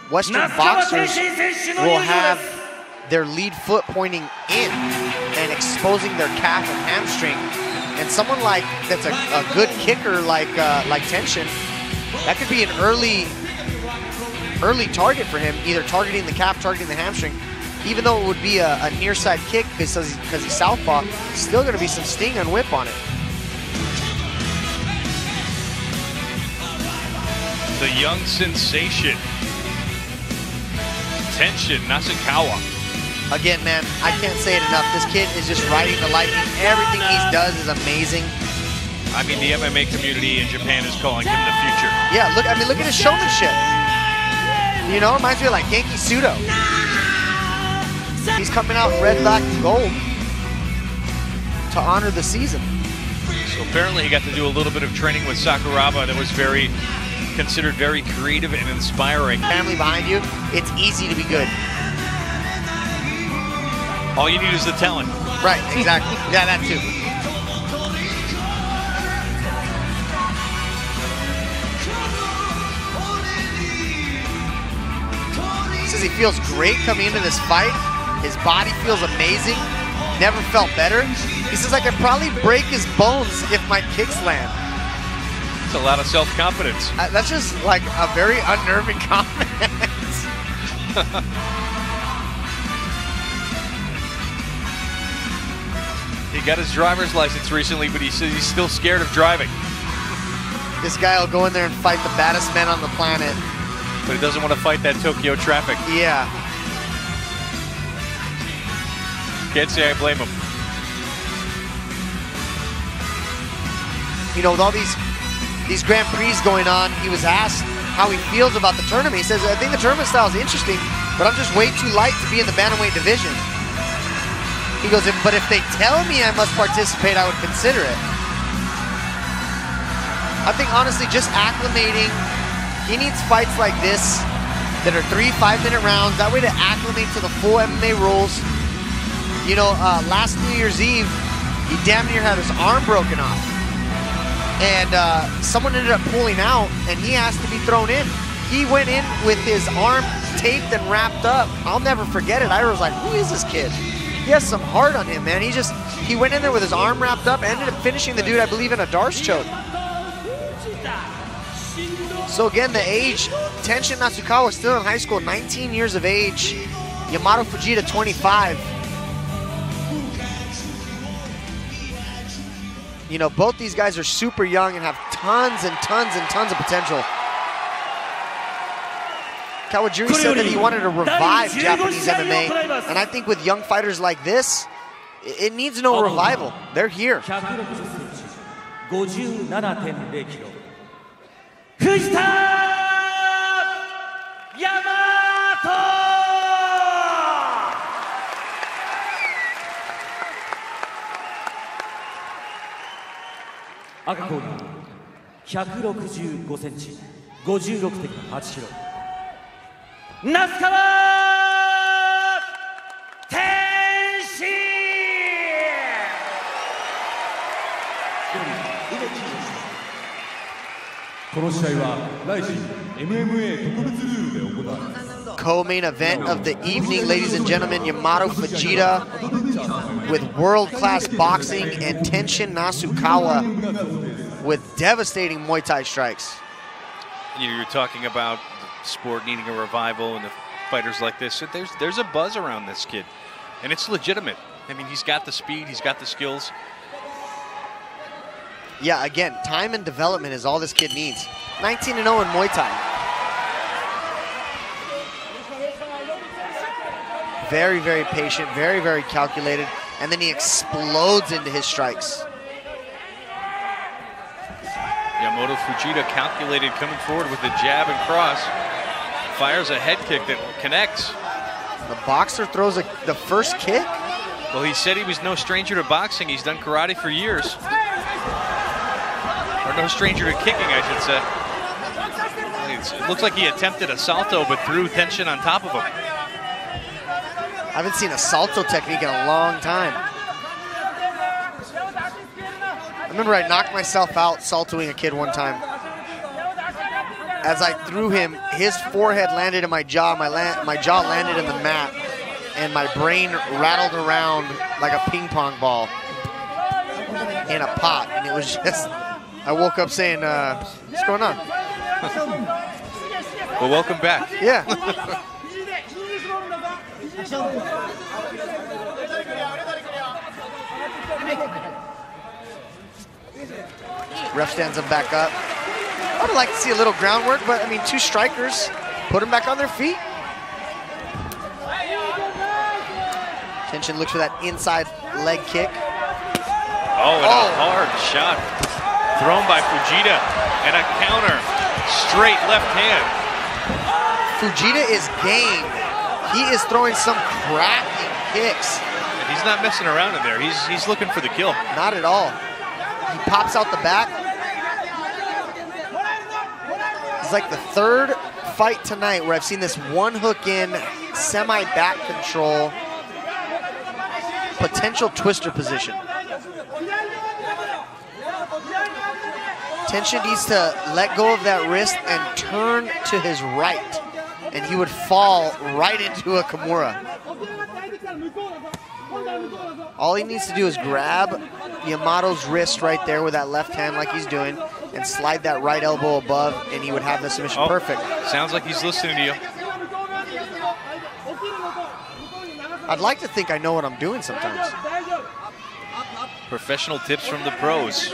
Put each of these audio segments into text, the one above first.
Western boxers will have their lead foot pointing in and exposing their calf and hamstring. And someone that's a good kicker like Tenshin, that could be an early target for him, either targeting the calf, targeting the hamstring. Even though it would be a near side kick because he's southpaw, still going to be some sting and whip on it. The young sensation, Tenshin Nasukawa. Again, man, I can't say it enough. This kid is just riding the lightning. Everything he does is amazing. I mean, the MMA community in Japan is calling him the future. Yeah, look at his showmanship. You know, reminds me of like Genki Sudo. He's coming out in red, black, and gold to honor the season. So apparently he got to do a little bit of training with Sakuraba that was considered very creative and inspiring. Family behind you, it's easy to be good. All you need is the talent. Right, exactly. Yeah, that too. He says he feels great coming into this fight. His body feels amazing. Never felt better. He says I could probably break his bones if my kicks land. It's a lot of self-confidence. That's just like a very unnerving comment. He got his driver's license recently, but he says he's still scared of driving. This guy will go in there and fight the baddest men on the planet. But he doesn't want to fight that Tokyo traffic. Yeah. Can't say I blame him. You know, with all these Grand Prix going on, he was asked how he feels about the tournament. He says, I think the tournament style is interesting, but I'm just way too light to be in the bantamweight division. He goes, but if they tell me I must participate, I would consider it. I think, honestly, just acclimating. He needs fights like this that are 3 5-minute rounds. That way to acclimate to the full MMA rules. You know, last New Year's Eve, he damn near had his arm broken off. And someone ended up pulling out, and he asked to be thrown in. He went in with his arm taped and wrapped up. I'll never forget it. I was like, who is this kid? He has some heart on him, man. He went in there with his arm wrapped up, ended up finishing the dude, I believe, in a Darce choke. So again, the age, Tenshin Nasukawa still in high school, 19 years of age. Yamato Fujita, 25. You know, both these guys are super young and have tons and tons and tons of potential. Kawajiri said that he wanted to revive Japanese MMA, and I think with young fighters like this, it needs no revival. They're here. Co-main event of the evening, ladies and gentlemen, Yamato Fujita with world-class boxing and Tenshin Nasukawa with devastating Muay Thai strikes. You're talking about sport needing a revival and the fighters like this. There's a buzz around this kid, and it's legitimate. I mean, he's got the speed, he's got the skills. Yeah, again, time and development is all this kid needs. 19-0 in Muay Thai. Very, very patient, very, very calculated, and then he explodes into his strikes. Yamato Fujita calculated coming forward with the jab and cross. Fires a head kick that connects. The boxer throws the first kick? Well, he said he was no stranger to boxing. He's done karate for years. Or no stranger to kicking, I should say. It looks like he attempted a salto, but threw Tenshin on top of him. I haven't seen a salto technique in a long time. I remember I knocked myself out saltoing a kid one time. as I threw him, his forehead landed in my jaw. My jaw landed in the mat, and my brain rattled around like a ping pong ball in a pot. And it was just, I woke up saying, what's going on? Well, welcome back. Yeah. Ref stands him back up. I would like to see a little groundwork, but I mean, 2 strikers, put them back on their feet. Tension looks for that inside leg kick. Oh, and a hard shot thrown by Fujita, and a counter, straight left hand. Fujita is game. He is throwing some cracking kicks. And he's not messing around in there. He's looking for the kill. Not at all. He pops out the back. It's like the 3rd fight tonight where I've seen this 1 hook in, semi-back control, potential twister position. Tension needs to let go of that wrist and turn to his right, and he would fall right into a Kimura. All he needs to do is grab Yamato's wrist right there with that left hand like he's doing and slide that right elbow above, and he would have the submission perfect. Sounds like he's listening to you. I'd like to think I know what I'm doing sometimes. Professional tips from the pros.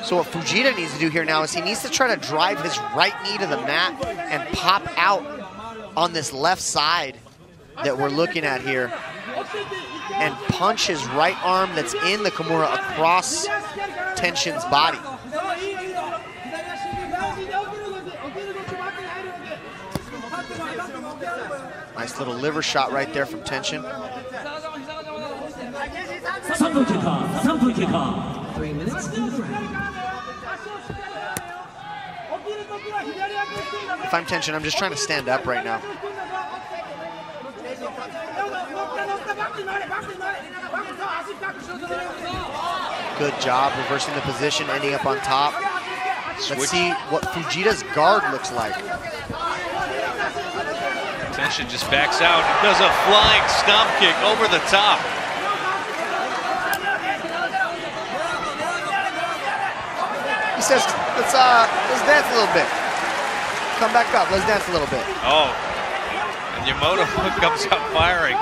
So what Fujita needs to do here now is he needs to try to drive his right knee to the mat and pop out on this left side that we're looking at here and punch his right arm that's in the Kimura across Tension's body. Nice little liver shot right there from Tension. 3 minutes in the round. If I'm Tension, I'm just trying to stand up right now. Good job reversing the position, ending up on top. Let's see what Fujita's guard looks like. Tension just backs out and does a flying stomp kick over the top. He says, let's dance a little bit. Come back up, let's dance a little bit. Oh, and Yamato comes out firing.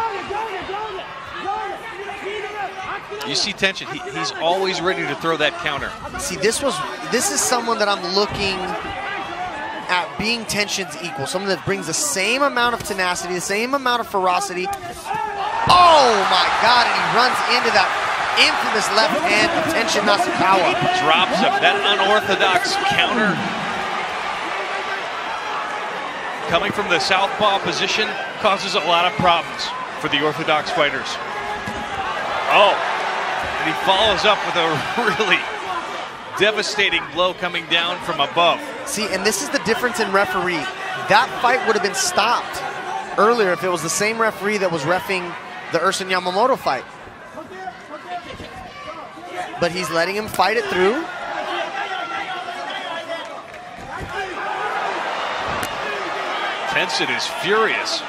You see Tension, he's always ready to throw that counter. See, this is someone that I'm looking at being Tension's equal, someone that brings the same amount of tenacity, the same amount of ferocity. Oh my God, and he runs into that infamous left hand of Tenshin Nasukawa. Drops him, that unorthodox counter. Coming from the southpaw position causes a lot of problems for the orthodox fighters. Oh, and he follows up with a really devastating blow coming down from above. See, and this is the difference in referee. That fight would have been stopped earlier if it was the same referee that was reffing the Ersin Yamamoto fight. But he's letting him fight it through. Tension is furious.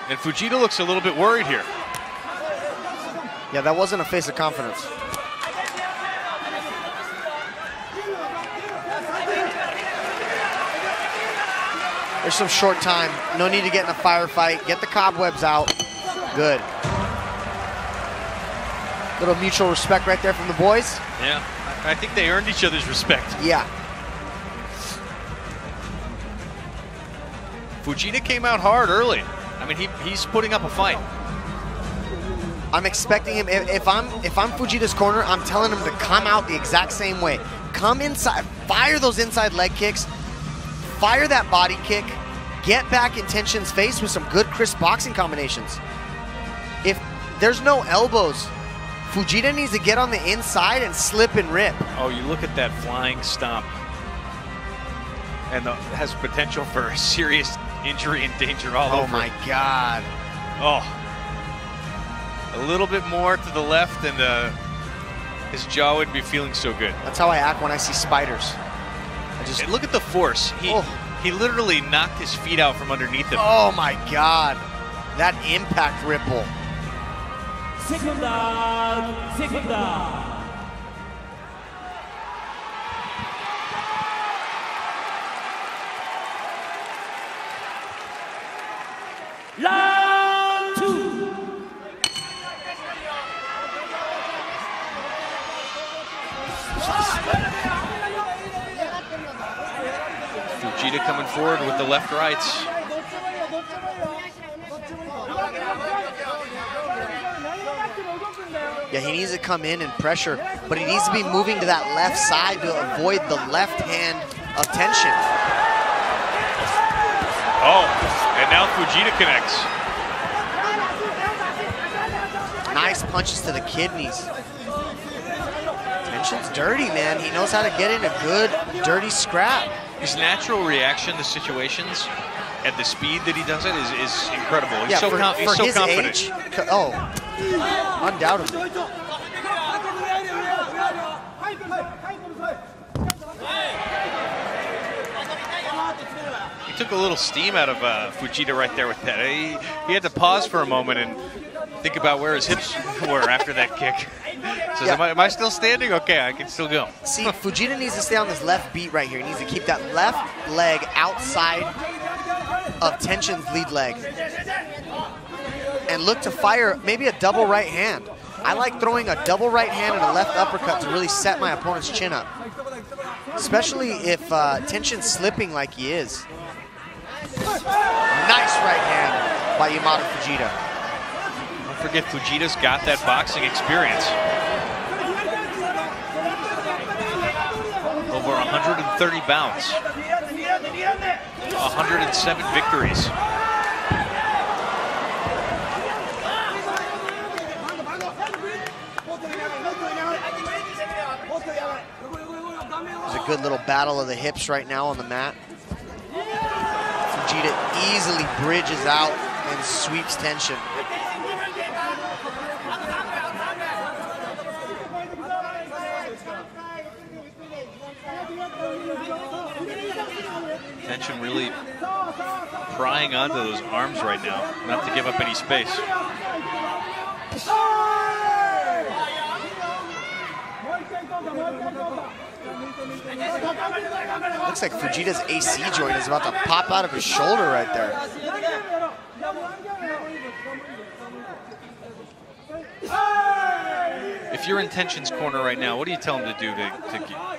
And Fujita looks a little bit worried here. Yeah, that wasn't a face of confidence. There's some short time. No need to get in a firefight. Get the cobwebs out. Good. Little mutual respect right there from the boys. Yeah, I think they earned each other's respect. Yeah. Fujita came out hard early. I mean, he's putting up a fight. I'm expecting him, if I'm Fujita's corner, I'm telling him to come out the exact same way. Come inside, fire those inside leg kicks, fire that body kick, get back in Tenshin's face with some good crisp boxing combinations. If there's no elbows, Fujita needs to get on the inside and slip and rip. Oh, you look at that flying stomp. And has potential for a serious injury and danger all over. Oh my God. Oh. A little bit more to the left, and his jaw wouldn't be feeling so good. That's how I act when I see spiders. And look at the force. He literally knocked his feet out from underneath him. Oh my God. That impact ripple. Second down, second down. Round 2. Fujita coming forward with the left rights. Yeah, he needs to come in and pressure, but he needs to be moving to that left side to avoid the left hand of tension. Oh, and now Fujita connects. Nice punches to the kidneys. Tension's dirty, man. He knows how to get in a good, dirty scrap. His natural reaction to situations at the speed that he does it is incredible. He's so his confident. age, undoubtedly. He took a little steam out of Fujita right there with that. He had to pause for a moment and think about where his hips were after that kick. Says, Yeah. am I still standing? Okay, I can still go. See, Fujita needs to stay on this left beat right here. He needs to keep that left leg outside of Tension's lead leg. And look to fire maybe a double right hand. I like throwing a double right hand and a left uppercut to really set my opponent's chin up. Especially if Tension's slipping like he is. Nice right hand by Yamato Fujita. Don't forget, Fujita's got that boxing experience. Over 130 bouts. 107 victories. There's a good little battle of the hips right now on the mat. Fujita easily bridges out and sweeps Tension. Tension really prying onto those arms right now, not to give up any space. Looks like Fujita's AC joint is about to pop out of his shoulder right there. If you're in Tension's corner right now, what do you tell him to do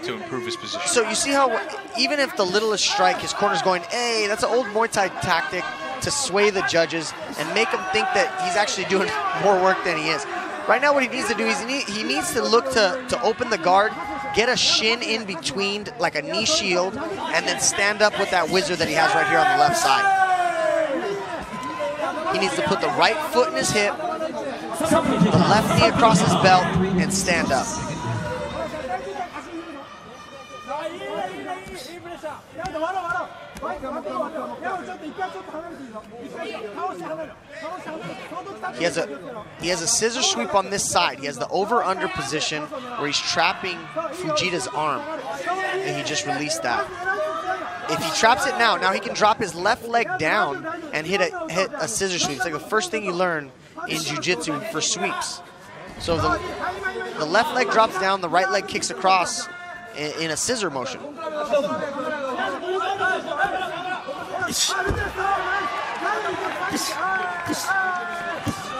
to improve his position? So you see how even if the littlest strike, his corner's going, hey, that's an old Muay Thai tactic to sway the judges and make them think that he's actually doing more work than he is. Right now what he needs to do is he needs to look to open the guard, get a shin in between like a knee shield, and then stand up with that whizzer that he has right here on the left side. He needs to put the right foot in his hip, the left knee across his belt, and stand up. He has a scissor sweep on this side. He has the over-under position where he's trapping Fujita's arm, and he just released that. If he traps it now he can drop his left leg down and hit a scissor sweep. It's like the first thing you learn in jiu-jitsu for sweeps. So the left leg drops down, the right leg kicks across in a scissor motion.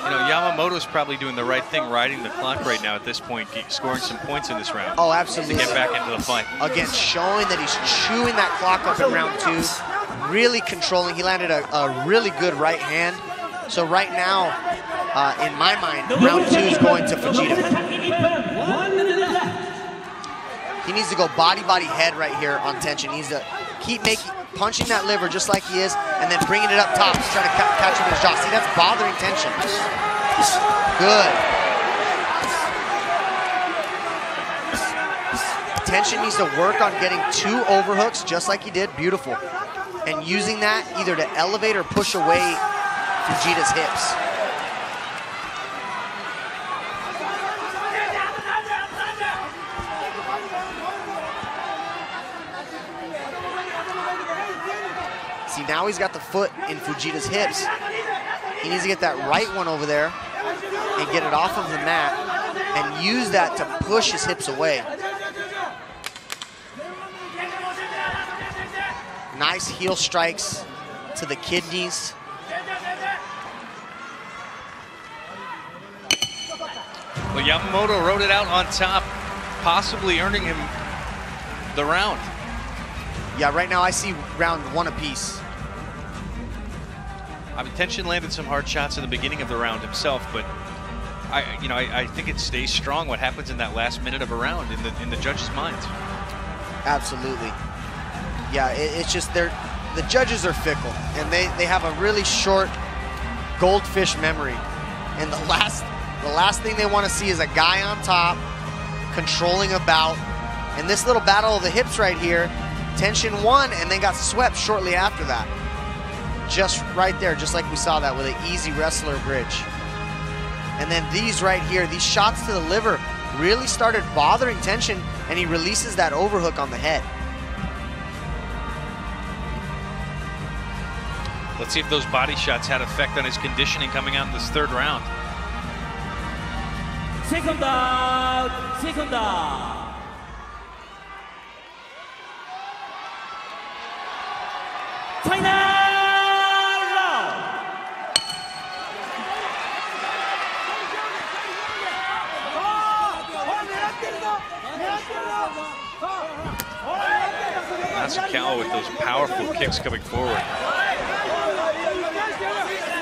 You know, Yamamoto's probably doing the right thing, riding the clock right now at this point, scoring some points in this round. Oh, absolutely. To get back into the fight. Again, showing that he's chewing that clock up in round 2, really controlling. He landed a really good right hand. So right now, in my mind, round 2 is going to Fujita. He needs to go body, head right here on Tension. He needs to keep punching that liver just like he is, and then bringing it up top to try to catch him in his jaw. See, that's bothering Tension. Good. Tension needs to work on getting 2 overhooks just like he did. Beautiful. And using that either to elevate or push away Fujita's hips. See, now he's got the foot in Fujita's hips. He needs to get that right one over there and get it off of the mat and use that to push his hips away. Nice heel strikes to the kidneys. Well, Yamamoto rode it out on top, possibly earning him the round. Yeah, right now I see round 1 apiece. I mean, Tenshin landed some hard shots in the beginning of the round himself, but I think it stays strong what happens in that last minute of a round in the judges' minds. Absolutely. Yeah, it's just the judges are fickle, and they have a really short goldfish memory. And the last thing they want to see is a guy on top controlling a bout. And this little battle of the hips right here, Tenshin won and then got swept shortly after that. Just right there, just like we saw that with an easy wrestler bridge. And then these right here, these shots to the liver really started bothering Tenshin, and he releases that overhook on the head. Let's see if those body shots had effect on his conditioning coming out in this third round. Second down, second down. Final round. Nasukawa with those powerful kicks coming forward.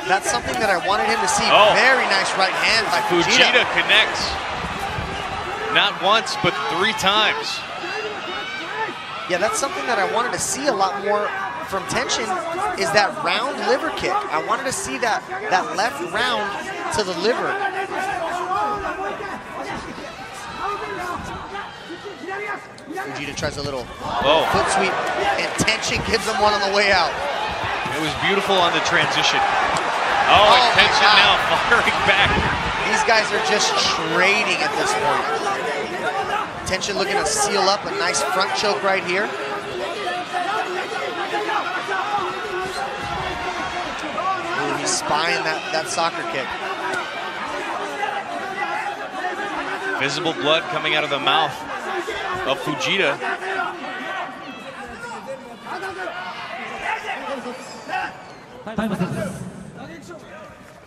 That's something that I wanted him to see. Oh. Very nice right hand by Fujita connects. Not once, but 3 times. Yeah, that's something that I wanted to see a lot more from Tenshin, is that round liver kick. I wanted to see that left round to the liver. Fujita tries a little foot sweep, and Tenshin gives him one on the way out. It was beautiful on the transition. Oh, and Tenshin now firing back. These guys are just trading at this point. Tenshin looking to seal up a nice front choke right here. Ooh, he's spying that soccer kick. Visible blood coming out of the mouth of Fujita.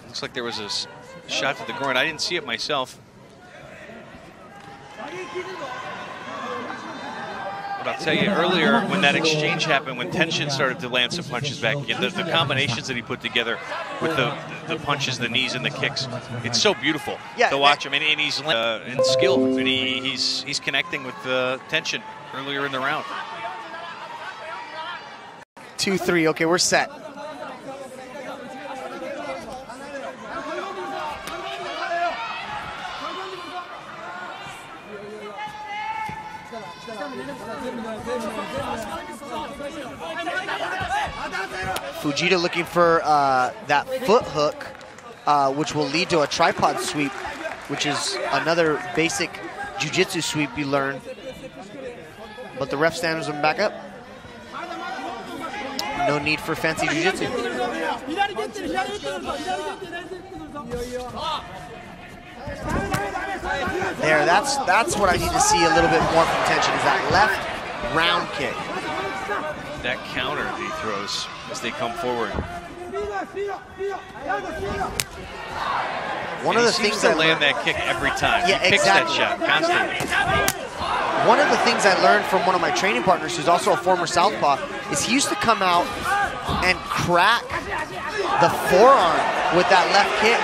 Looks like there was a shot to the groin. I didn't see it myself. But I'll tell you, earlier when that exchange happened, when Tenshin started to land some punches back again, the combinations that he put together with the punches, the knees, and the kicks, it's so beautiful to watch him. And he's in skill, and he's connecting with Tenshin earlier in the round. 2-3, okay, we're set. Fujita looking for that foot hook, which will lead to a tripod sweep, which is another basic jiu-jitsu sweep you learn. But the ref stands him back up. No need for fancy jiu-jitsu. There, that's what I need to see a little bit more from Tenshin, is that left round kick. That counter that he throws as they come forward. One of the things to land that kick every time. Yeah, he picks exactly. that shot constantly. One of the things I learned from one of my training partners, who's also a former southpaw, is he used to come out and crack the forearm with that left kick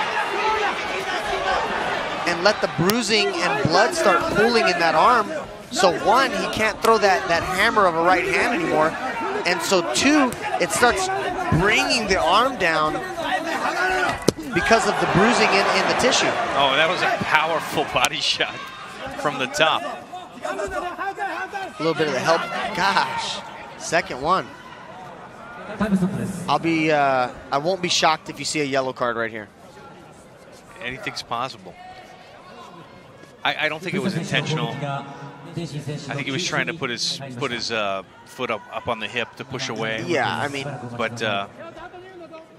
and let the bruising and blood start pooling in that arm. So one, he can't throw that hammer of a right hand anymore. And so two, it starts bringing the arm down because of the bruising in the tissue. Oh, that was a powerful body shot from the top. A little bit of the help. Gosh, second one. I won't be shocked if you see a yellow card right here. Anything's possible. I don't think it was intentional. I think he was trying to put his foot up on the hip to push away. Yeah, I mean, but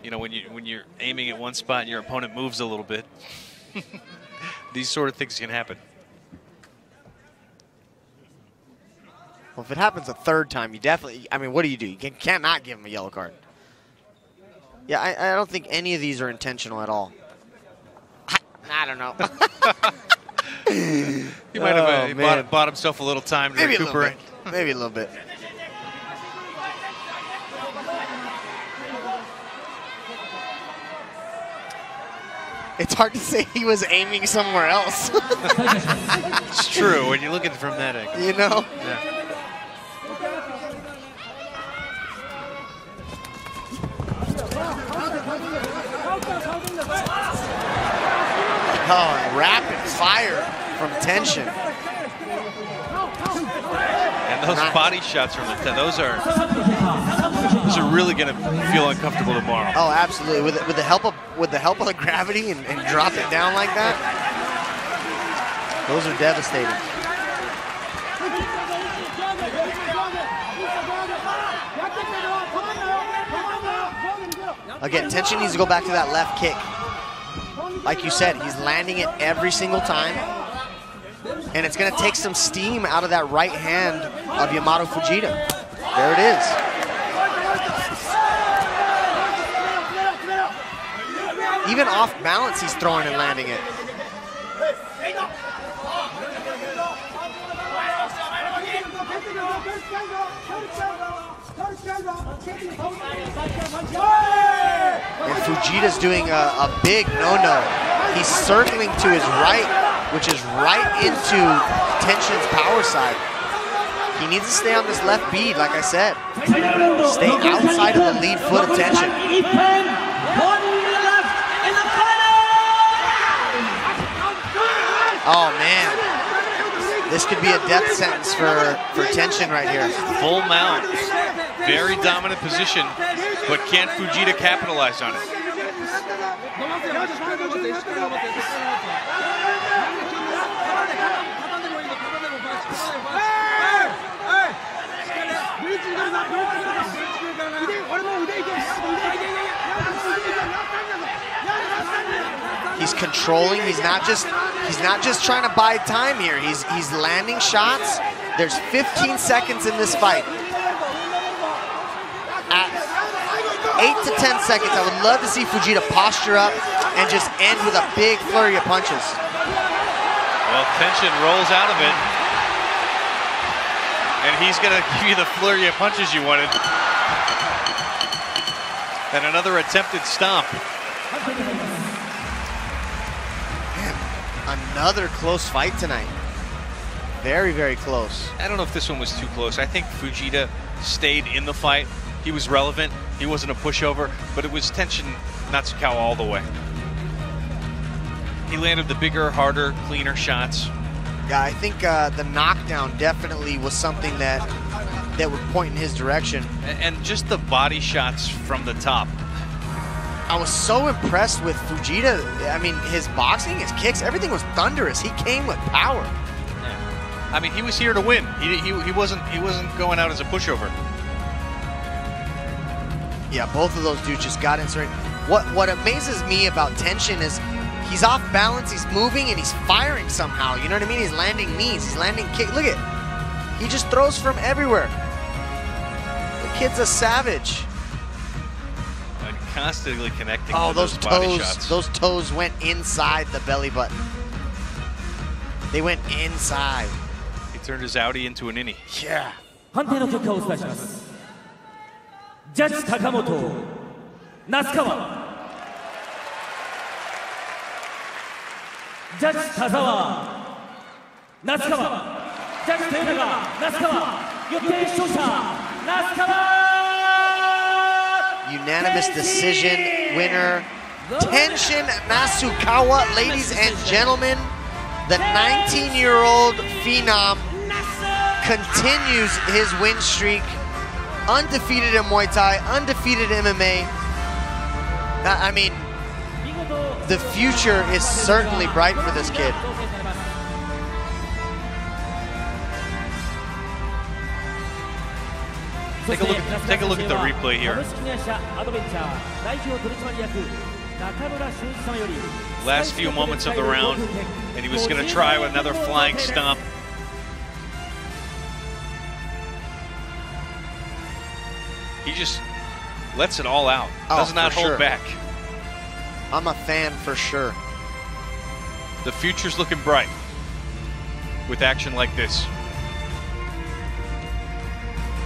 you know, when you're aiming at one spot and your opponent moves a little bit, these sort of things can happen. well, if it happens a third time, you definitely, I mean, what do? You cannot give him a yellow card. Yeah, I don't think any of these are intentional at all. I don't know. He might have bought himself a little time to Maybe recuperate. Maybe a little bit. It's hard to say he was aiming somewhere else. It's true when you look at it from that angle. You know? Yeah. Oh, rapid fire from tension. And those body shots from those are really going to feel uncomfortable tomorrow. Oh, absolutely. With the help of the gravity and drop it down like that, those are devastating. Again, tension needs to go back to that left kick. Like you said, he's landing it every single time. And it's going to take some steam out of that right hand of Yamato Fujita. There it is. Even off balance, he's throwing and landing it. And Fujita's doing a big no-no. He's circling to his right, which is right into Tension's power side. He needs to stay on this left bead, like I said. Stay outside of the lead foot of Tension. Oh, man. This could be a death sentence for Tension right here. Full mount. Very dominant position, but can Fujita capitalize on it? He's controlling. He's not just trying to buy time here. He's landing shots. There's 15 seconds in this fight. At 8 to 10 seconds, I would love to see Fujita posture up and just end with a big flurry of punches. Well, Tension rolls out of it. And he's going to give you the flurry of punches you wanted. And another attempted stomp. Man, another close fight tonight. Very, very close. I don't know if this one was too close. I think Fujita stayed in the fight. He was relevant. He wasn't a pushover, but it was Tension Natsukawa all the way. He landed the bigger, harder, cleaner shots. Yeah, I think the knockdown definitely was something that would point in his direction. And just the body shots from the top. I was so impressed with Fujita. I mean, his boxing, his kicks, everything was thunderous. He came with power. Yeah. I mean, he was here to win. He wasn't going out as a pushover. Yeah, both of those dudes just got in straight. What amazes me about Tension is he's off balance, he's moving, and he's firing somehow. You know what I mean? He's landing knees, he's landing kicks. Look at, he just throws from everywhere. The kid's a savage. And constantly connecting. Oh, to those body toes! shots. Those toes went inside the belly button. They went inside. He turned his outie into an innie. Yeah. 判定の結果をお伝えします。ジャッジ高本、那須川。ジャッジ田沢、那須川。ジャッジ豊永、那須川。よって勝者、那須川。Unanimous decision winner, Tension Natsukawa, ladies and gentlemen. The 19-year-old phenom continues his win streak. Undefeated in Muay Thai, undefeated in MMA. I mean, the future is certainly bright for this kid. Take a look at the replay here. Last few moments of the round, and he was going to try another flying stomp. He just lets it all out. Does not hold back. I'm a fan for sure. The future's looking bright with action like this.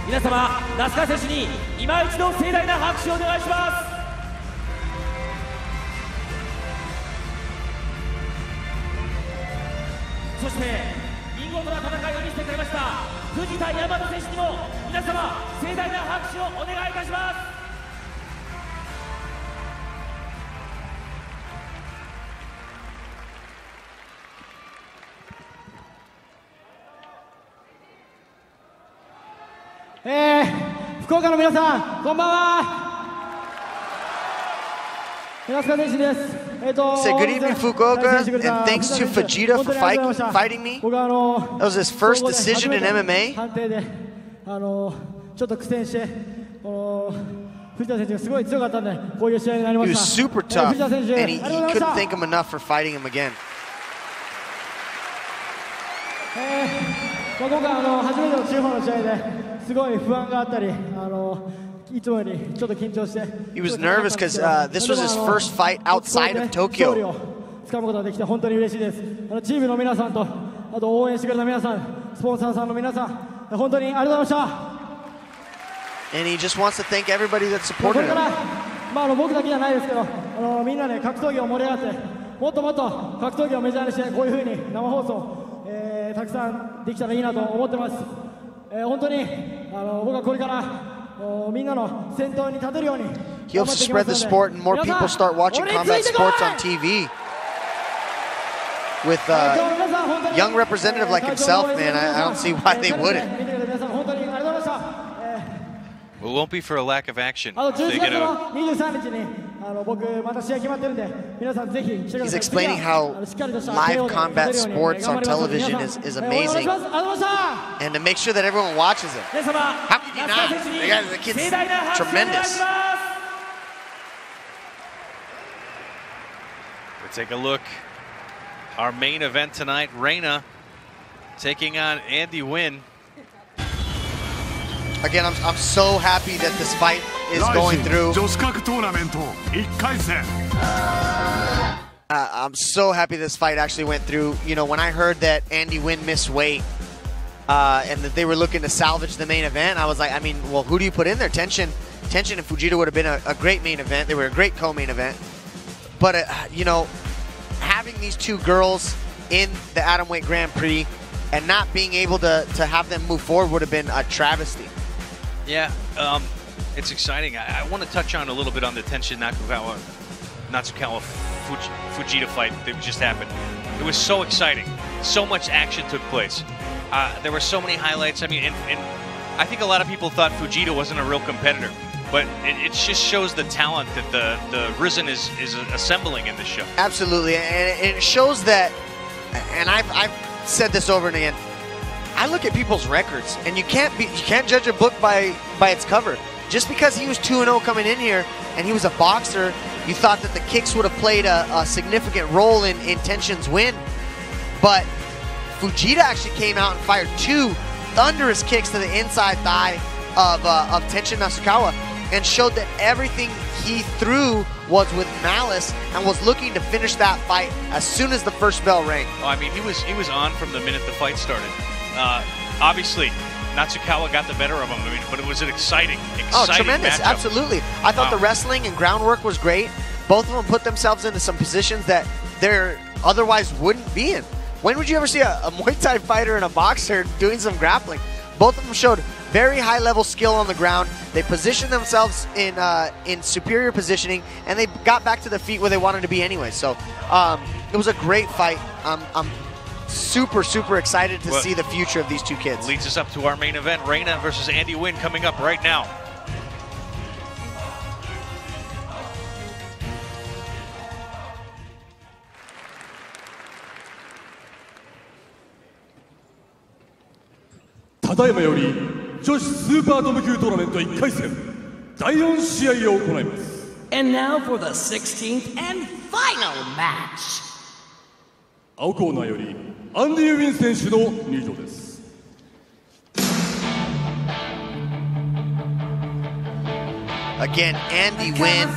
皆様、那須川選手に今一度盛大な拍手をお願いします。そして見事な戦いを見せてくれました藤田大和選手にも皆様盛大な拍手をお願いいたします。福岡の皆さん、こんばんは。那須川選手です。Say good evening, Fukuoka, and thanks to Fujita for fighting me. That was his first decision in MMA. ちょっと苦戦して、藤田選手がすごい強かったんで、こういう試合になりま He し was た。 super tough, 藤田選手、 and he couldn't thank him enough for fighting him again. 今回初めての地方の試合ですごい不安があったり、いつもよりちょっと緊張して。He was nervous because this was his first fight outside of Tokyo. 勝利を掴むことができて本当に嬉しいです。チームの皆さんと、あと応援してくれた皆さん、スポンサーさんの皆さん、本当にありがとうございました。 And he just wants to thank everybody that こ supported れから、him. 僕だけじゃないですけど、みんなで格闘技を盛り上がって、もっともっと格闘技をメジャーにして、こういうふうに生放送、たくさんできたらいいなと思ってます。本当に僕はこれからみんなの先頭に立てるように。 He hopes to spread the sport and more people start watching combat sports on TV. With a young representative like himself, man, I don't see why they wouldn't. It won't be for a lack of action. He's explaining how live combat sports on television is amazing, and to make sure that everyone watches it. How could you not? The kid's tremendous. We'll take a look. Our main event tonight, Reina taking on Andy Wynn. Again, I'm so happy that this fight is going through. I'm so happy this fight actually went through. You know, when I heard that Andy Wynn missed weight and that they were looking to salvage the main event, I was like, I mean, well, who do you put in there? Tension and Fujita would have been a great main event. They were a great co-main event. But, you know, having these two girls in the Atomweight Grand Prix and not being able to have them move forward would have been a travesty. Yeah, it's exciting. I want to touch on a little bit on the Tenshin Natsukawa Fujita fight that just happened. It was so exciting. So much action took place. There were so many highlights. I mean, and I think a lot of people thought Fujita wasn't a real competitor, but it just shows the talent that the Risen is assembling in this show. Absolutely, and it shows that, and I've said this over and again, I look at people's records, and you can't judge a book by its cover. Just because he was 2-0 coming in here, and he was a boxer, you thought that the kicks would have played a significant role in Tenshin's win. But Fujita actually came out and fired two thunderous kicks to the inside thigh of Tenshin Natsukawa, and showed that everything he threw was with malice and was looking to finish that fight as soon as the first bell rang. Oh, I mean, he was on from the minute the fight started. Obviously, Natsukawa got the better of him, but it was an exciting tremendous, matchup. Absolutely. I thought the wrestling and groundwork was great. Both of them put themselves into some positions that they otherwise wouldn't be in. When would you ever see a Muay Thai fighter and a boxer doing some grappling? Both of them showed very high-level skill on the ground. They positioned themselves in superior positioning, and they got back to their feet where they wanted to be anyway. So it was a great fight. I'm super excited to see the future of these two kids. Leads us up to our main event, Reina versus Andy Wynn, coming up right now. Tadaima yori 女子スーパートム級トーナメント1回戦第4試合を行います。 And now for the 16th and final match. 青コーナーよりアンディ・ウィン選手の入場です。 Again, Andy Wynn.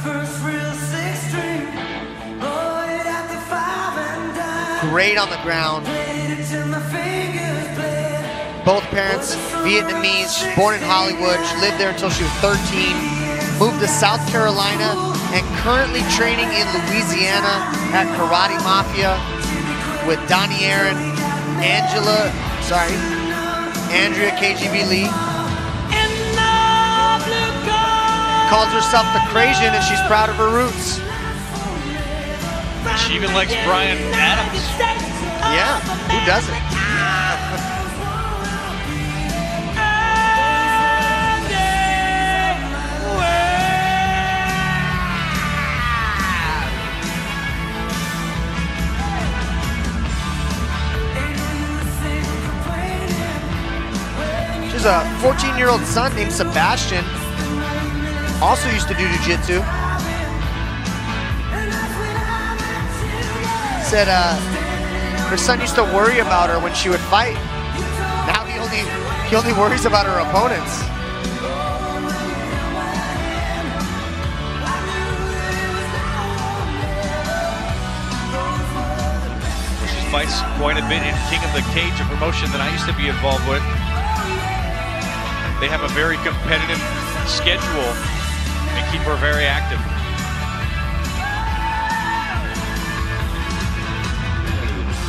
Great on the ground. Both parents Vietnamese, born in Hollywood. She lived there until she was 13. Moved to South Carolina and currently training in Louisiana at Karate Mafia with Donnie Aaron, Andrea KGB Lee. Calls herself the Cajun and she's proud of her roots. She even likes Brian Adams. Yeah, who doesn't? She's a 14-year-old son named Sebastian. Also used to do jiu-jitsu. Said her son used to worry about her when she would fight. Now he only worries about her opponents. She fights quite a bit in King of the Cage, a promotion that I used to be involved with. They have a very competitive schedule and keep her very active.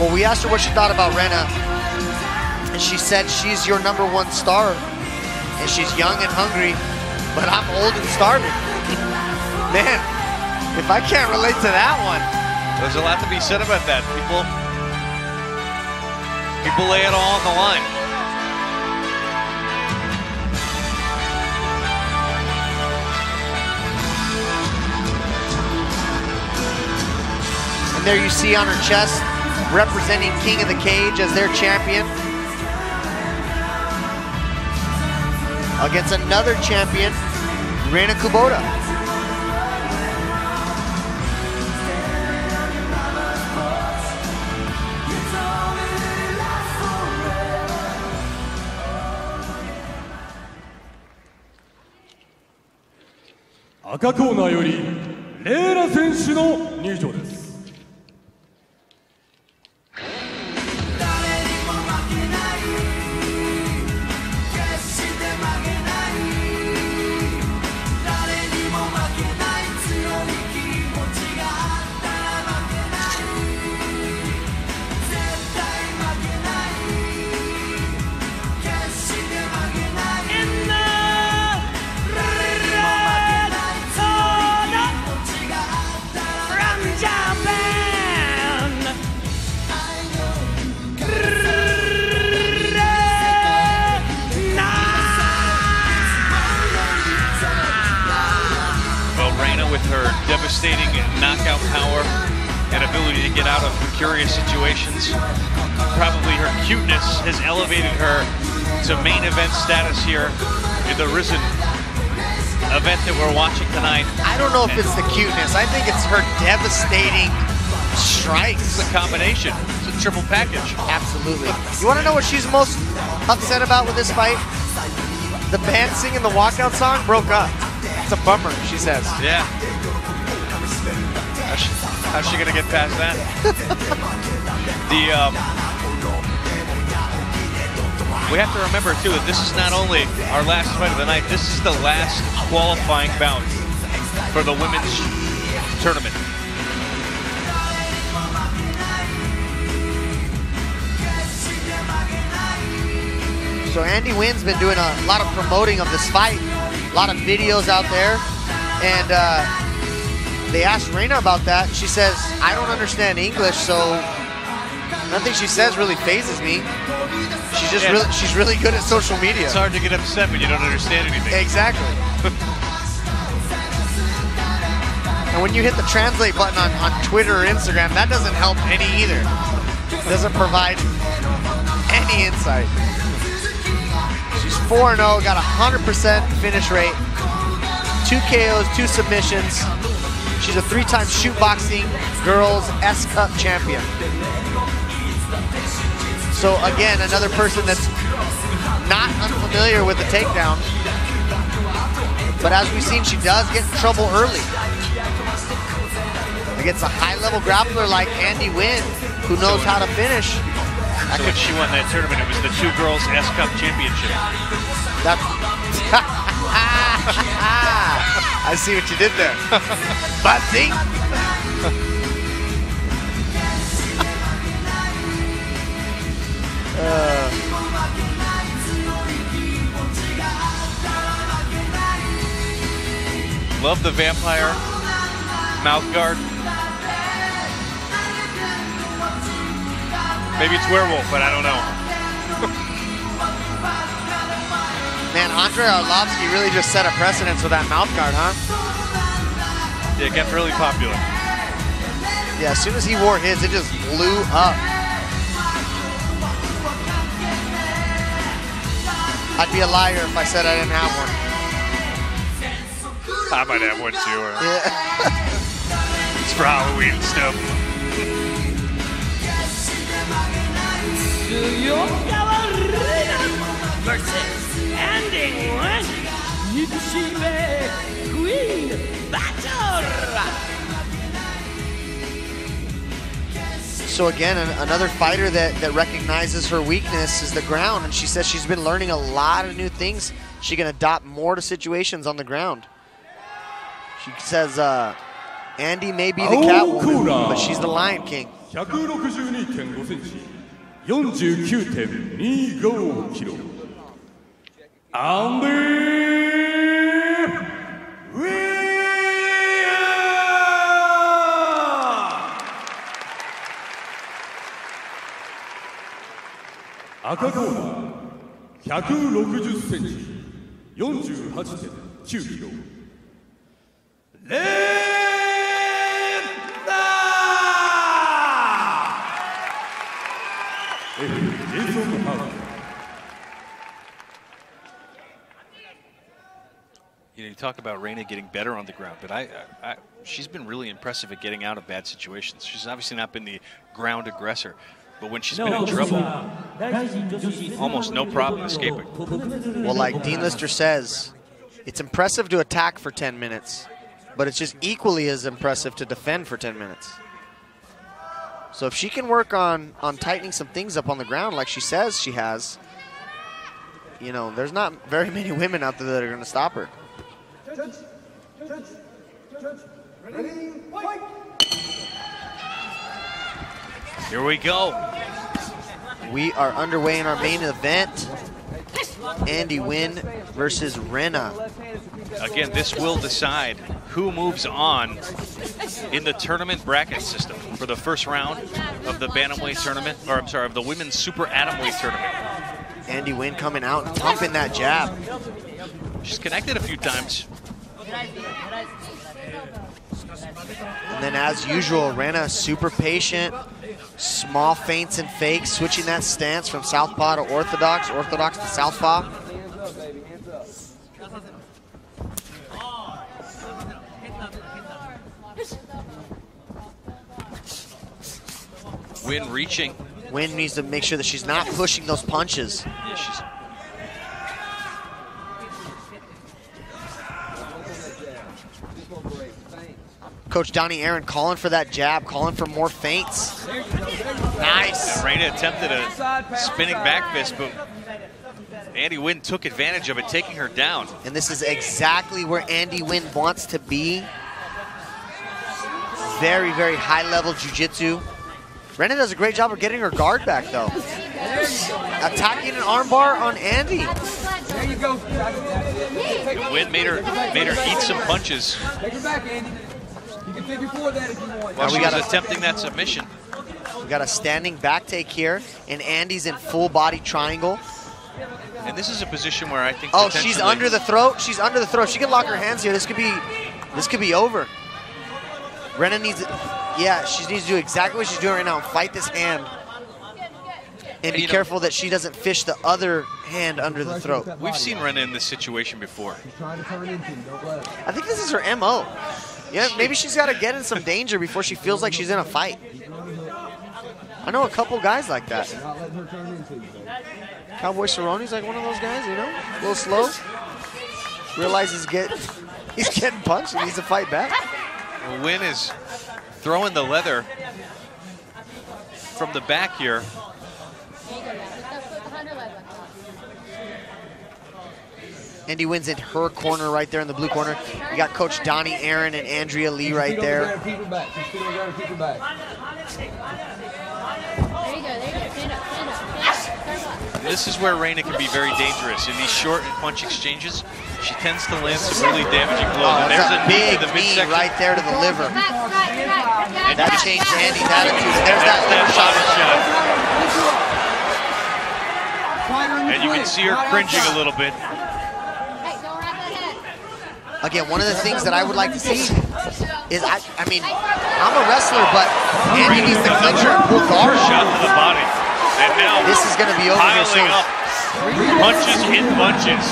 Well, we asked her what she thought about Rena, and she said she's your #1 star, and she's young and hungry, but I'm old and starving. Man, if I can't relate to that one. There's a lot to be said about that. People lay it all on the line. And there you see on her chest, representing King of the Cage as their champion. Against another champion, Reina Kubota.赤コーナーよりレイラ選手の入場です。 With her devastating knockout power and ability to get out of precarious situations. Probably her cuteness has elevated her to main event status here in the Risen event that we're watching tonight. I don't know if it's the cuteness. I think it's her devastating strikes. It's a combination. It's a triple package. Absolutely. You want to know what she's most upset about with this fight? The band singing the walkout song broke up. It's a bummer, she says. Yeah. How's she gonna get past that? We have to remember too that this is not only our last fight of the night. This is the last qualifying bout for the women's tournament. So Andy Wynn's been doing a lot of promoting of this fight. A lot of videos out there, and they asked Reina about that. She says, I don't understand English, so nothing she says really phases me. She's really good at social media. It's hard to get upset when you don't understand anything. Exactly. And when you hit the translate button on Twitter or Instagram, that doesn't help any either. It doesn't provide any insight. She's 4-0, got a 100% finish rate. 2 KOs, 2 submissions. She's a 3-time shootboxing girls S-Cup champion. So again, another person that's not unfamiliar with the takedown. But as we've seen, she does get in trouble early. Against a high-level grappler like Andy Wynn, who knows how to finish. So when she won that tournament, it was the 2 girls S-Cup championship. That's I see what you did there. Buzzy. Love the vampire mouth guard. Maybe it's werewolf, but I don't know. Man, Andrei Arlovsky really just set a precedence with that mouth guard, huh? Yeah, it got really popular. Yeah, as soon as he wore his, it just blew up. I'd be a liar if I said I didn't have one. I might have one too. Yeah. It's for Halloween and stuff. Versus Andy Wynn. Queen Battle. So again, another fighter that recognizes her weakness is the ground, and she says she's been learning a lot of new things. She can adopt more to situations on the ground. She says Andy may be the Catwoman, but she's the Lion King. 162.5 センチ、49.25 キロ。アンディ・ウィアー。赤コーナー、160センチ、48.9 キロ。レンダー。You know, you talk about Reina getting better on the ground, but she's been really impressive at getting out of bad situations. She's obviously not been the ground aggressor, but when she's been in trouble, almost no problem escaping. Well, like Dean Lister says, it's impressive to attack for 10 minutes, but it's just equally as impressive to defend for 10 minutes. So if she can work on tightening some things up on the ground like she says she has, you know, there's not very many women out there that are going to stop her. Here we go. We are underway in our main event. Andy Wynn versus Reina. Again, this will decide who moves on in the tournament bracket system for the first round of the bantamweight tournament, or I'm sorry, of the women's super atomweight tournament. Andy Wynn coming out and pumping that jab. She's connected a few times. And then as usual, Reina super patient, small feints and fakes, switching that stance from southpaw to orthodox, orthodox to southpaw. Wynn reaching. Wynn needs to make sure that she's not pushing those punches. Yeah, she's... Coach Donnie Aaron calling for that jab, calling for more feints. Nice. Yeah, Reina attempted a spinning back fist, but Andy Wynn took advantage of it, taking her down. And this is exactly where Andy Wynn wants to be. Very, very high-level jiu-jitsu. Reina does a great job of getting her guard back, though. Attacking an armbar on Andy. There you go. Wynn made her eat some punches. Take her back, Andy. You can figure for that if you want. While she was attempting that submission. We got a standing back take here, and Andy's in full body triangle. And this is a position where I think. Oh, she's under the throat. She's under the throat. She can lock her hands here. This could be over. Reina needs, yeah, she needs to do exactly what she's doing right now and fight this hand. And be careful that she doesn't fish the other hand under the throat. We've seen Rena in this situation before. I think this is her MO. Yeah, maybe she's got to get in some danger before she feels like she's in a fight. I know a couple guys like that. Cowboy Cerrone's like one of those guys, you know? A little slow. Realizes he's getting punched and needs to fight back. Well, Wynn is throwing the leather from the back here. Andy Wynn's in her corner right there in the blue corner. You got Coach Donnie Aaron and Andrea Lee right there. This is where Rena can be very dangerous. In these short and punch exchanges, she tends to land some really damaging blows. Oh, And there's a knee big to the knee midsection. right there to the liver. And That changed Andy's attitude. There's that liver shot. And you can see her cringing a little bit. Again, one of the things that I would like to see is, I mean, I'm a wrestler, but Andy needs to clinch her and pull guard. Shot to the body. And now this is going to be over here soon. Piling up punches in bunches.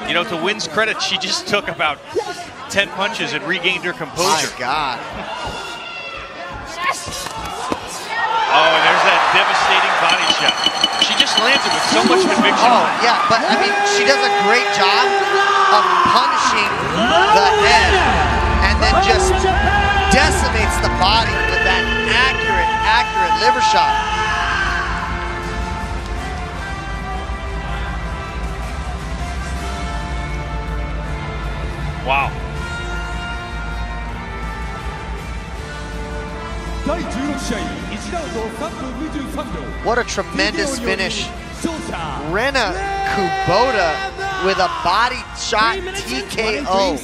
You know, to Wynn's credit, she just took about 10 punches and regained her composure. My God. Oh, and there's that devastating body shot. She just lands it with so much conviction. Oh, yeah, but I mean, she does a great job of punishing the head and then just decimates the body with that accurate liver shot. Wow. What a tremendous finish. Rena Kubota with a body shot TKO.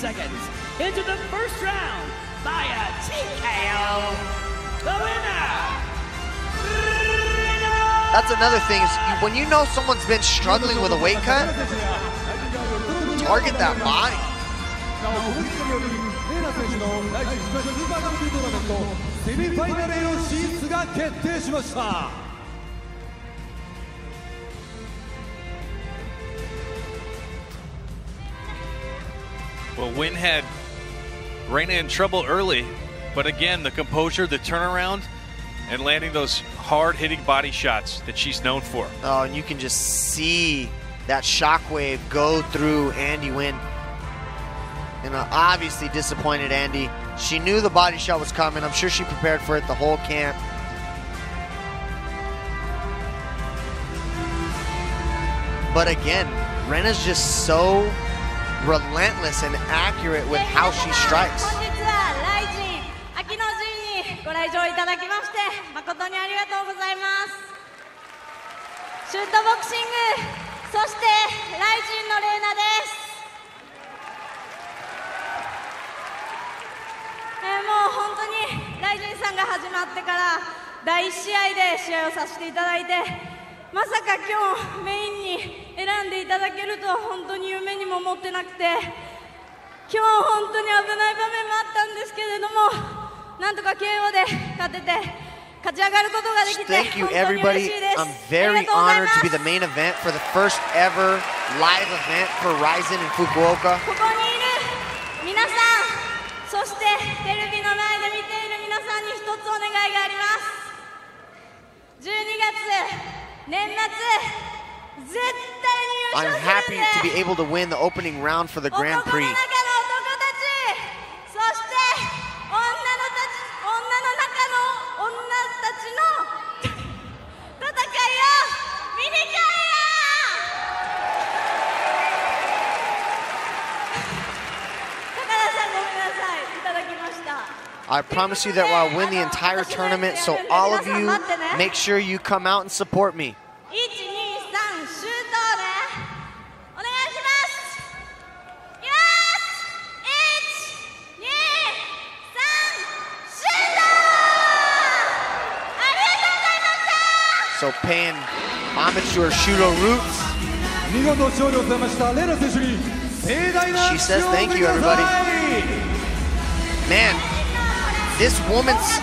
Into the first round by a TKO. The winner. That's another thing is when you know someone's been struggling with a weight cut, target that body. Well, Wynn had Rena in trouble early, but again, the composure, the turnaround, and landing those hard-hitting body shots that she's known for. Oh, and you can just see that shockwave go through Andy Wynn. And obviously disappointed Andy. She knew the body shot was coming. I'm sure she prepared for it the whole camp. But again, Rena's just so relentless and accurate with how she strikes. ご来場いただきまして誠にありがとうございます。シュートボクシング、そしてライジンのレーナです。もう本当にライジンさんが始まってから第1試合で試合をさせていただいて、まさか今日メインに選んでいただけるとは本当に夢にも思ってなくて、今日本当に危ない場面もあったんですけれども、なんとか KO で勝てて勝ち上がることができて Thank you everybody. I'm very honored to be the main event for the first ever live event for Ryzen in Fukuoka. ここにいる皆さん、そしてテレビの前で見ている皆さんに一つお願いがあります。12月年末絶対に優 I'm 勝するん happy で to be able to win the opening round for the 男の Grand 中の男た Prix. ち、そして女の中の女たちの戦いを見に来いよ。高田さんごめんなさい、いただきました。 I promise you that I'll win the entire tournament, so all of you make sure you come out and support me. 1、2、3、シュートね。お願いします。よし、1、2、3、シュート。ありがとうございました。 So paying homage to her Shudo roots. 見事勝利を収めましたレナ選手に盛大な She says thank you everybody. Man, this women's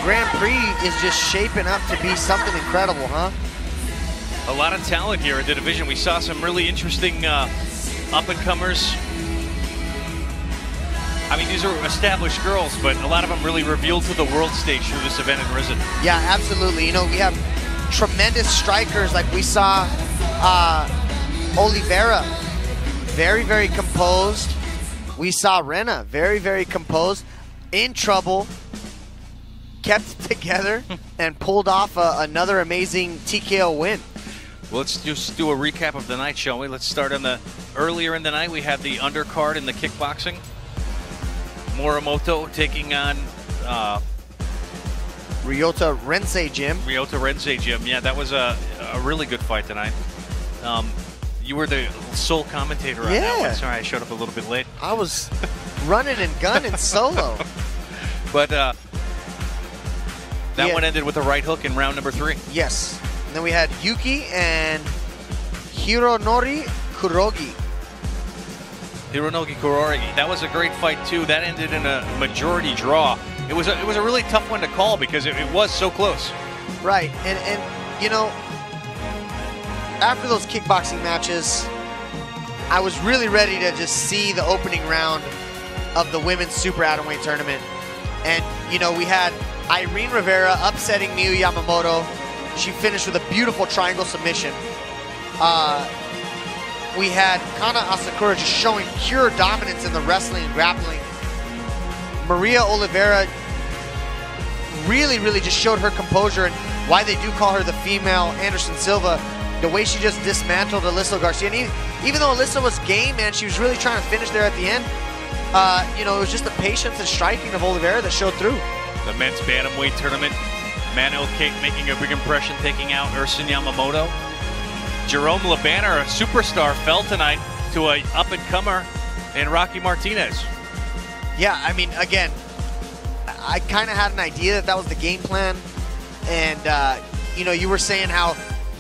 Grand Prix is just shaping up to be something incredible, huh? A lot of talent here in the division. We saw some really interesting up-and-comers. I mean, these are established girls, but a lot of them really revealed to the world stage through this event in Risen. Yeah, absolutely. You know, we have tremendous strikers like we saw Oliveira, very, very composed. We saw Rena, very, very composed, in trouble, kept it together, and pulled off another amazing TKO win. Well, let's just do a recap of the night, shall we? Let's start on earlier in the night. We had the undercard in the kickboxing. Morimoto taking on Ryota Rensei Gym. Ryota Rensei Gym. Yeah, that was a really good fight tonight. You were the sole commentator on that one. Sorry, I showed up a little bit late. I was running and gunning solo. But that one ended with a right hook in round number 3. Yes. And then we had Yuki and Hironori Kurogi. Hironori Kurogi. That was a great fight too. That ended in a majority draw. It was a really tough one to call because it was so close. Right, and you know, after those kickboxing matches, I was really ready to just see the opening round of the women's super atomweight tournament. And you know, we had Irene Rivera upsetting Miyu Yamamoto. She finished with a beautiful triangle submission. We had Kana Asakura just showing pure dominance in the wrestling and grappling. Maria Oliveira really, really just showed her composure and why they do call her the female Anderson Silva. The way she just dismantled Alyssa Garcia. And even though Alyssa was game, man, she was really trying to finish there at the end. You know, it was just the patience and striking of Oliveira that showed through. The men's bantamweight tournament. Manuel Cake making a big impression, taking out Ersin Yamamoto. Jerome Labanner, a superstar, fell tonight to an up-and-comer in Rocky Martinez. Yeah, I mean, again, I kind of had an idea that was the game plan. And, you know, you were saying how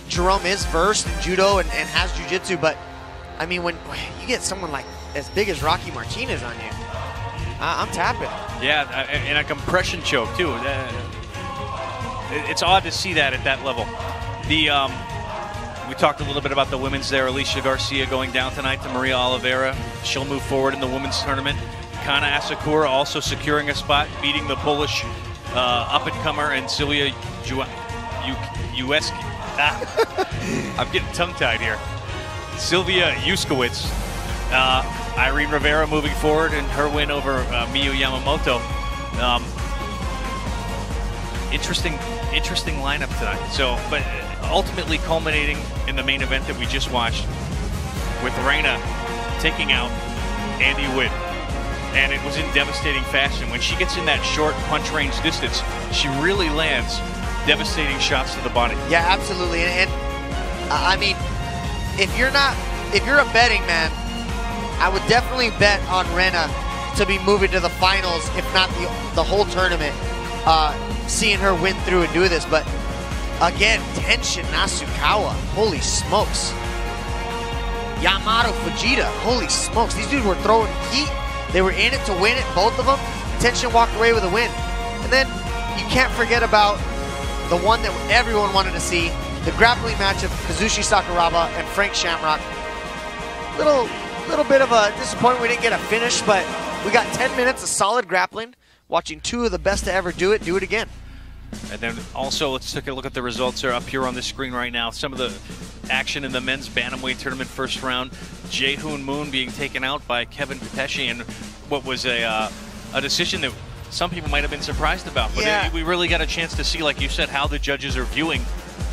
Jerome is versed in judo and has jiu-jitsu, but, I mean, when you get someone like as big as Rocky Martinez on you, I'm tapping. Yeah, and a compression choke, too. It's odd to see that at that level. We talked a little bit about the women's there. Alicia Garcia going down tonight to Maria Oliveira. She'll move forward in the women's tournament. Kana Asakura also securing a spot, beating the Polish up-and-comer and Silvia Jueski. I'm getting tongue-tied here. Silvia Juskowicz. Irene Rivera moving forward in her win over Miyu Yamamoto. Interesting lineup tonight. So, but ultimately culminating in the main event that we just watched with Reina taking out Andy Witt. And it was in devastating fashion. When she gets in that short punch range distance, she really lands devastating shots to the body. Yeah, absolutely. And I mean, if you're a betting man, I would definitely bet on Rena to be moving to the finals, if not the whole tournament. Seeing her win through and do this, but again, Tenshin Nasukawa, holy smokes. Yamato Fujita, holy smokes. These dudes were throwing heat. They were in it to win it, both of them. Tenshin walked away with a win. And then you can't forget about the one that everyone wanted to see, the grappling match of Kazushi Sakuraba and Frank Shamrock. Little bit of a disappointment we didn't get a finish, but we got 10 minutes of solid grappling, watching two of the best to ever do it again. And then also, let's take a look at the results. They're up here on the screen right now. Some of the action in the men's bantamweight tournament first round. Jae-Hoon Moon being taken out by Kevin Peteshi in what was a decision that some people might have been surprised about. But we really got a chance to see, like you said, how the judges are viewing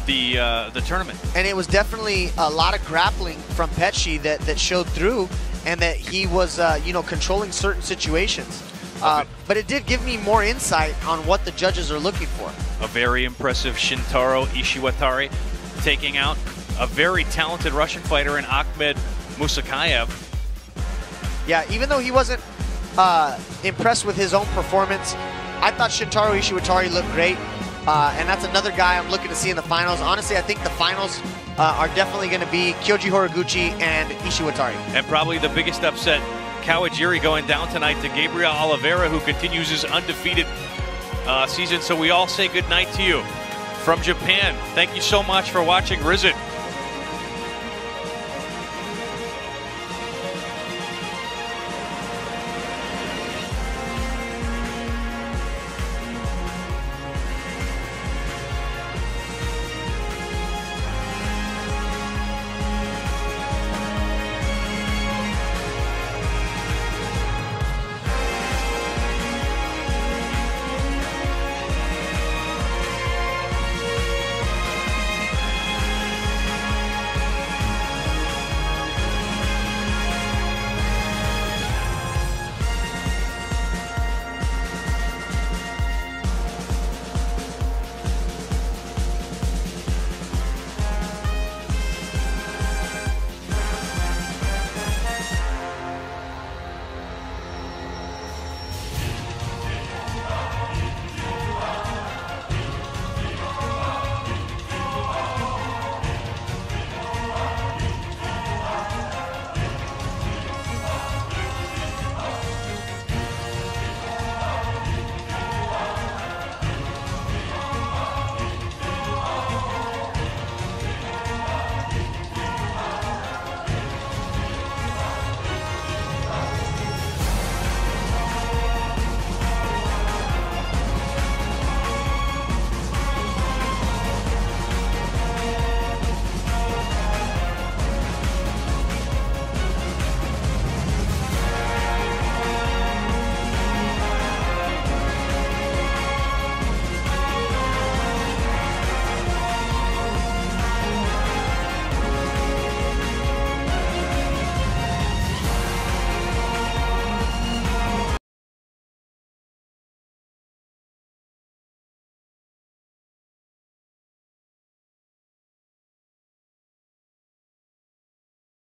the tournament. And it was definitely a lot of grappling from Peteshi that showed through, and that he was you know, controlling certain situations. But it did give me more insight on what the judges are looking for. A very impressive Shintaro Ishiwatari taking out a very talented Russian fighter in Ahmed Musakayev. Yeah, even though he wasn't impressed with his own performance, I thought Shintaro Ishiwatari looked great. And that's another guy I'm looking to see in the finals. Honestly, I think the finals are definitely going to be Kyoji Horiguchi and Ishiwatari. And probably the biggest upset Kawajiri going down tonight to Gabriel Oliveira, who continues his undefeated season. So we all say good night to you from Japan. Thank you so much for watching Rizin.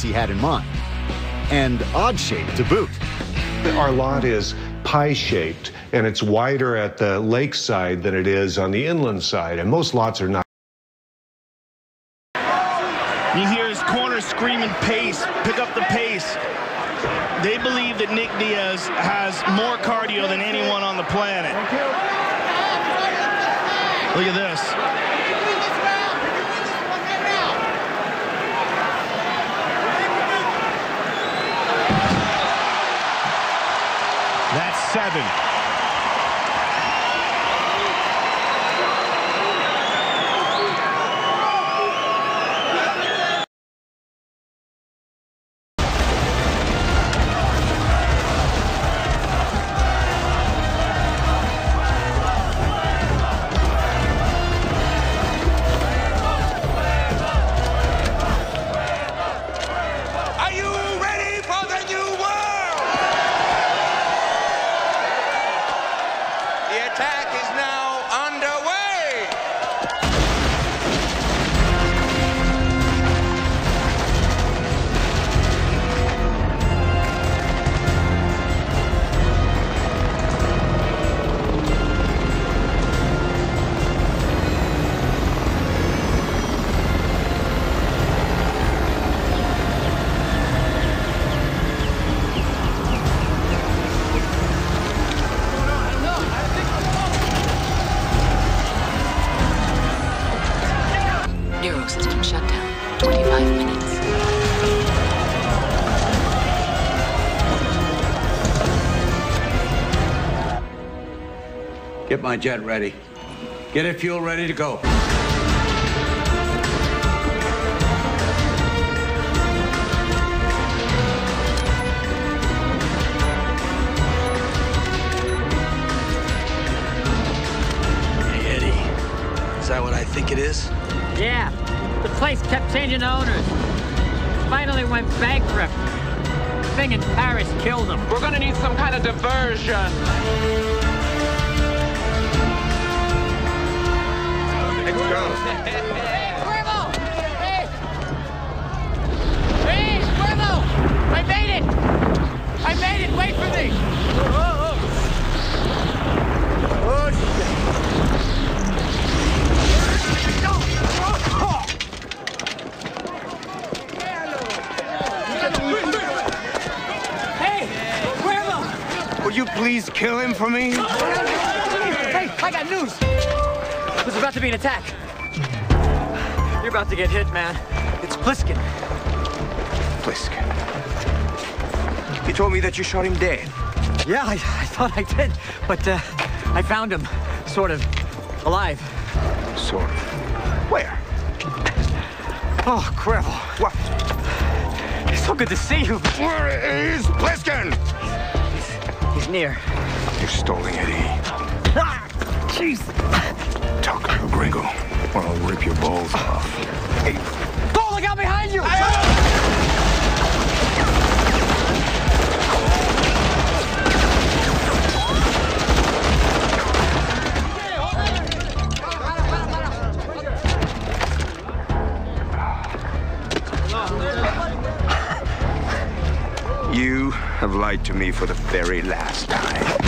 he had in mind, and odd-shaped to boot. Our lot is pie-shaped, and it's wider at the lakeside than it is on the inland side, and most lots are not. You hear his corner screaming pace, pick up the pace. They believe that Nick Diaz has more cardio than anyone on the planet. Look at this. That's 7. System shutdown. 25 minutes. Get my jet ready. Get it fuel ready to go. Hey, Eddie. Is that what I think it is? Yeah. The place kept changing owners. Finally went bankrupt. The thing in Paris killed them. We're gonna need some kind of diversion. Let's go. Hey, Squirmo! Hey! Hey, Squirmo! I made it! I made it! Wait for me! Oh, shit. Hey! kill him for me? Hey, I got news. There's about to be an attack. You're about to get hit, man. It's Pliskin. Pliskin. You told me that you shot him dead. Yeah, I thought I did, but I found him, sort of, alive. Sort of. Where? Oh, Gravel. What? It's so good to see you. Where is Pliskin? He's near. You're stalling, Eddie. Ah, jeez. Talk to Gringo, or I'll rip your balls off. Hey. Oh, look out behind you! You have lied to me for the very last time.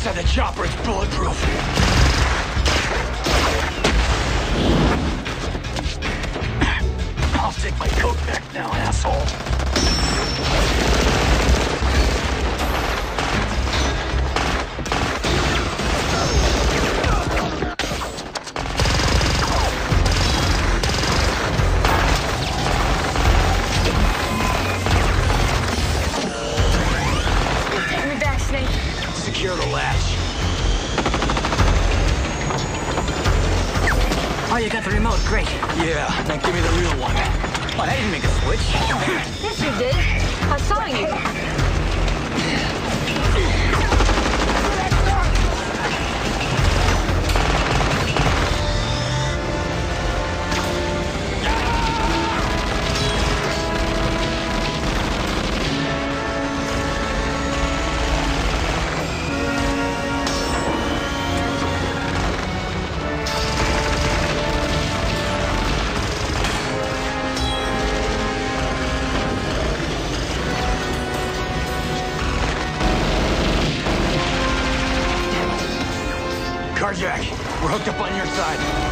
inside the chopper, it's bulletproof. I'll take my coat back now, asshole. Secure the latch. Oh, you got the remote. Great. Yeah, now give me the real one. Oh, I didn't make a switch. Yes, you did. I saw you. Carjack, we're hooked up on your side.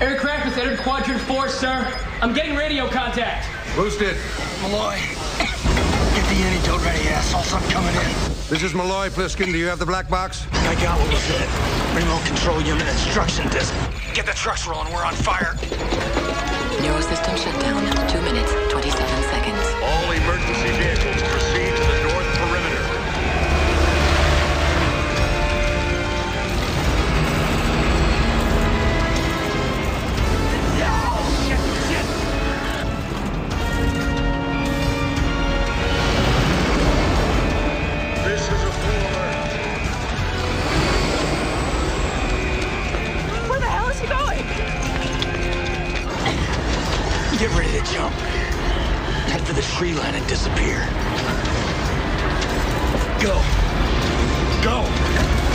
Aircraft has entered Quadrant 4, sir. I'm getting radio contact. Boosted. Malloy. Get the antidote ready, assholes. I'm coming in. This is Malloy, Pliskin. Do you have the black box? I got what was it. Remote control unit instruction disc. Get the trucks rolling. We're on fire. Neurosystem shutdown. 2 minutes, 27 seconds. All emergency vehicles proceed to the north perimeter. Get ready to jump. Head for the tree line and disappear. Go. Go.